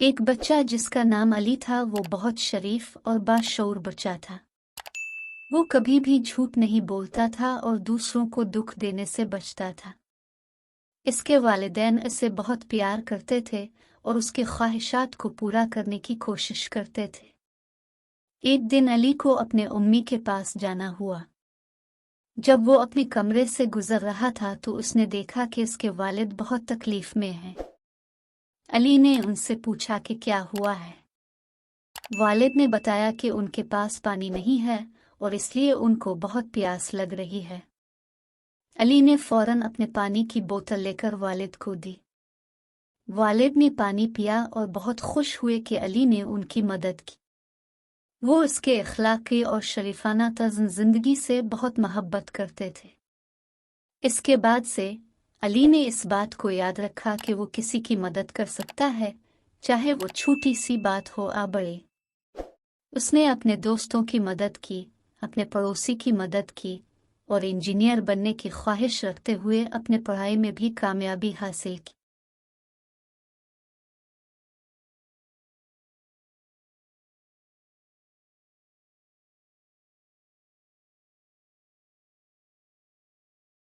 ایک بچہ جس کا نام علی تھا وہ بہت شریف اور باشعور بچہ تھا۔ وہ کبھی بھی جھوٹ نہیں بولتا تھا اور دوسروں کو دکھ دینے سے بچتا تھا۔ اس کے والدین اسے بہت پیار کرتے تھے اور اس کے خواہشات کو پورا کرنے کی کوشش کرتے تھے۔ ایک دن علی کو اپنے امی کے پاس جانا ہوا۔ جب وہ اپنے کمرے سے گزر رہا تھا تو اس نے دیکھا کہ اس کے والد بہت تکلیف میں ہیں۔ علی نے ان سے پوچھا کہ کیا ہوا ہے۔ والد نے بتایا کہ ان کے پاس پانی نہیں ہے اور اس لیے ان کو بہت پیاس لگ رہی ہے۔ علی نے فوراً اپنے پانی کی بوتل لے کر والد کو دی۔ والد نے پانی پیا اور بہت خوش ہوئے کہ علی نے ان کی مدد کی۔ وہ اس کے اخلاقی اور شریفانہ طرز زندگی سے بہت محبت کرتے تھے۔ اس کے بعد سے علی نے اس بات کو یاد رکھا کہ وہ کسی کی مدد کر سکتا ہے، چاہے وہ چھوٹی سی بات ہو یا بڑی۔ اس نے اپنے دوستوں کی مدد کی، اپنے پڑوسی کی مدد کی اور انجینئر بننے کی خواہش رکھتے ہوئے اپنے پڑھائی میں بھی کامیابی حاصل کی۔